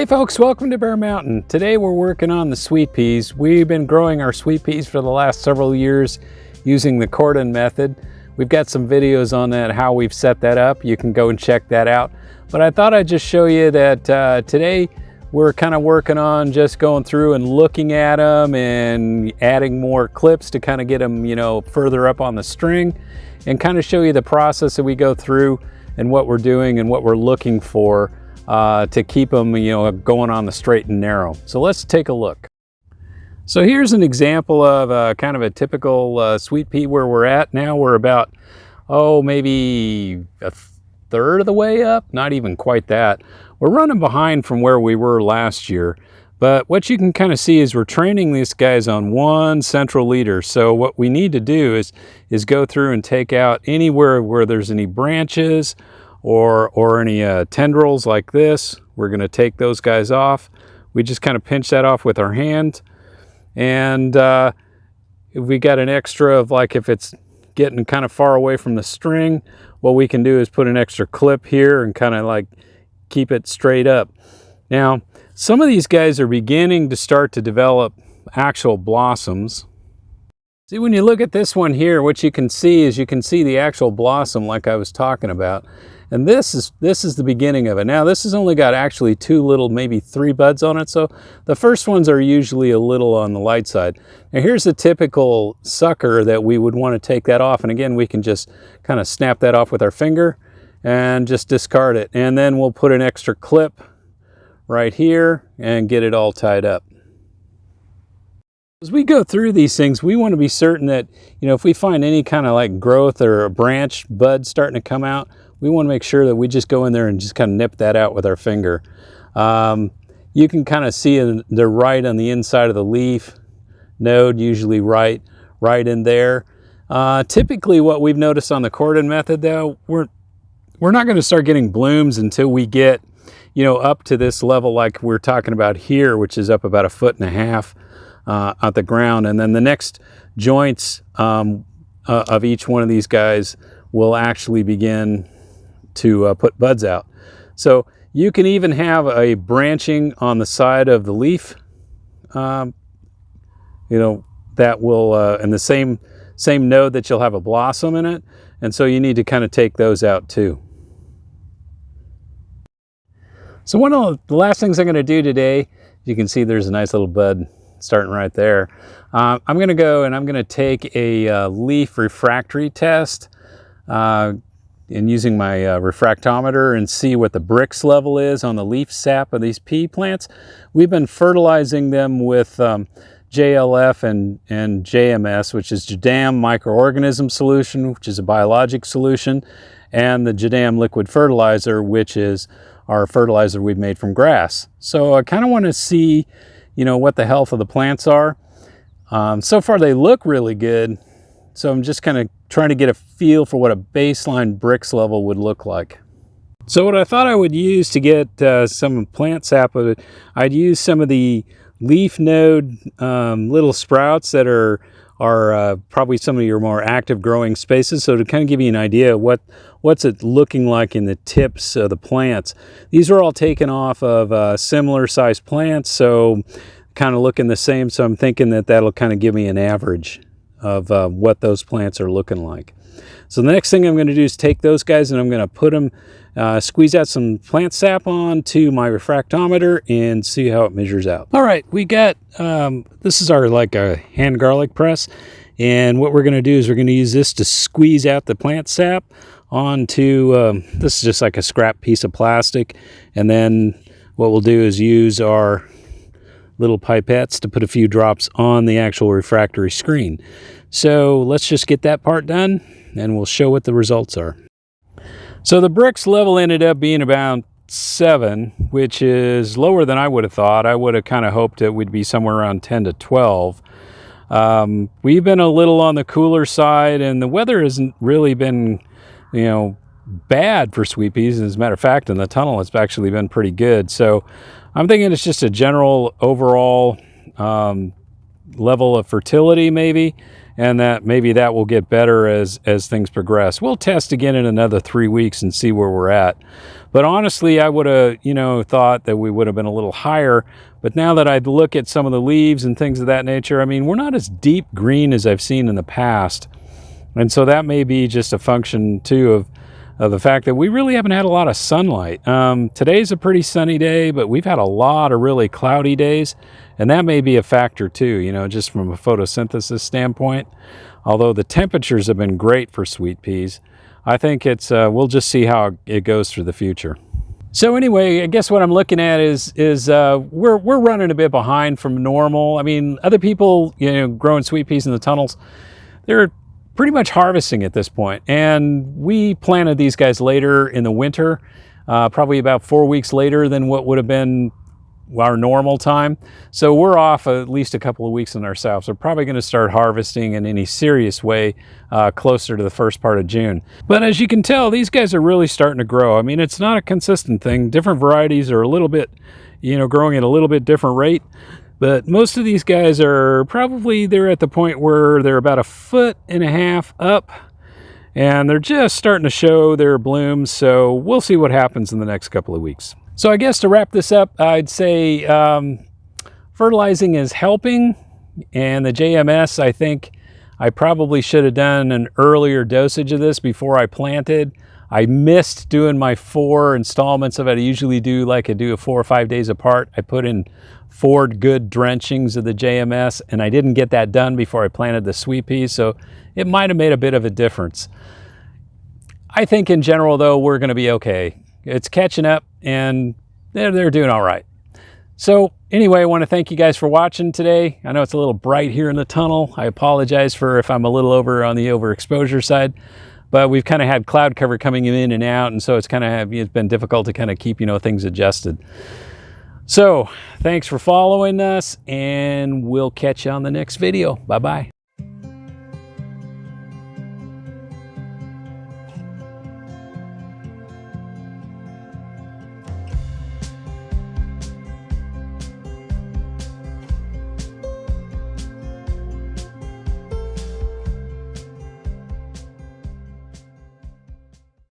Hey folks, welcome to Bear Mountain. Today we're working on the sweet peas. We've been growing our sweet peas for the last several years using the Cordon method. We've got some videos on that, how we've set that up. You can go and check that out. But I thought I'd just show you that today we're kind of working on just going through and looking at them and adding more clips to kind of get them, further up on the string and kind of show you the process that we go through and what we're doing and what we're looking for to keep them, going on the straight and narrow. So let's take a look. So here's an example of kind of a typical sweet pea where we're at now. We're about, maybe a third of the way up, not even quite that. We're running behind from where we were last year. But what you can kind of see is we're training these guys on one central leader. So what we need to do is go through and take out anywhere where there's any branches or any tendrils like this. We're going to take those guys off. We just kind of pinch that off with our hand. And if we got an extra of, like, if it's getting kind of far away from the string, what we can do is put an extra clip here and kind of like keep it straight up. Now, some of these guys are beginning to start to develop actual blossoms. See, when you look at this one here, what you can see is the actual blossom like I was talking about. And this is the beginning of it. Now, this has only got actually maybe three buds on it. So the first ones are usually a little on the light side. Now, here's a typical sucker that we would want to take that off. And again, we can just kind of snap that off with our finger and just discard it. And then we'll put an extra clip right here and get it all tied up. As we go through these things, we want to be certain that, if we find any kind of like growth or a branch bud starting to come out, we want to make sure that we just go in there and just kind of nip that out with our finger. You can kind of see they're right on the inside of the leaf node, usually right in there. Typically what we've noticed on the Cordon method though, we're not going to start getting blooms until we get, up to this level like we're talking about here, which is up about 1.5 feet at the ground. And then the next joints of each one of these guys will actually begin to put buds out. So you can even have a branching on the side of the leaf, that will, in the same node that you'll have a blossom in it. And so you need to kind of take those out too. So one of the last things I'm going to do today, you can see there's a nice little bud starting right there. I'm going to go and I'm going to take a leaf refractory test and using my refractometer and see what the Brix level is on the leaf sap of these pea plants. We've been fertilizing them with JLF and JMS, which is Jadam microorganism solution, which is a biologic solution, and the Jadam liquid fertilizer, which is our fertilizer we've made from grass. So I kind of want to see, what the health of the plants are. So far they look really good. So I'm just kind of trying to get a feel for what a baseline Brix level would look like. So what I thought I would use to get some plant sap of it, I'd use some of the leaf node little sprouts that are probably some of your more active growing spaces. So to kind of give you an idea of what's it looking like in the tips of the plants. These are all taken off of similar sized plants, so kind of looking the same. So I'm thinking that that'll kind of give me an average of what those plants are looking like. So the next thing I'm going to do is take those guys and I'm going to put them, squeeze out some plant sap onto my refractometer and see how it measures out. All right, we got, this is our a hand garlic press. And what we're going to do is we're going to use this to squeeze out the plant sap onto, this is just like a scrap piece of plastic. And then what we'll do is use our little pipettes to put a few drops on the actual refractory screen. So let's just get that part done and we'll show what the results are. So the Brix level ended up being about 7, which is lower than I would have thought. I would have kind of hoped it would be somewhere around 10 to 12. We've been a little on the cooler side and the weather hasn't really been, bad for sweet peas. As a matter of fact, in the tunnel, it's actually been pretty good. So I'm thinking it's just a general overall level of fertility maybe. and that maybe that will get better as things progress. We'll test again in another 3 weeks and see where we're at. But honestly, I would have, thought that we would have been a little higher. But now that I look at some of the leaves and things of that nature, I mean, we're not as deep green as I've seen in the past. And so that may be just a function too of the fact that we really haven't had a lot of sunlight. Today's a pretty sunny day, but we've had a lot of really cloudy days. And that may be a factor too, just from a photosynthesis standpoint. Although the temperatures have been great for sweet peas, I think it's, we'll just see how it goes through the future. So anyway, I guess what I'm looking at is we're running a bit behind from normal. I mean, other people, growing sweet peas in the tunnels, they're pretty much harvesting at this point. And we planted these guys later in the winter, probably about 4 weeks later than what would have been our normal time. So we're off at least a couple of weeks in ourselves. We're probably going to start harvesting in any serious way closer to the first part of June. But as you can tell, these guys are really starting to grow. I mean, it's not a consistent thing. Different varieties are a little bit, growing at a little bit different rate. But most of these guys are probably, they're at the point where they're about 1.5 feet up, and they're just starting to show their blooms. So we'll see what happens in the next couple of weeks. So I guess to wrap this up, I'd say fertilizing is helping, and the JMS, I think I probably should have done an earlier dosage of this before I planted. I missed doing my 4 installments of it. I usually do a 4 or 5 days apart. I put in 4 good drenchings of the JMS, and I didn't get that done before I planted the sweet peas, so it might have made a bit of a difference. I think in general, though, we're going to be okay. It's catching up, and they're doing all right. So anyway, I want to thank you guys for watching today. I know it's a little bright here in the tunnel. I apologize for if I'm a little over on the overexposure side, but we've kind of had cloud cover coming in and out, and so it's been difficult to kind of keep things adjusted. So thanks for following us, and we'll catch you on the next video. Bye-bye.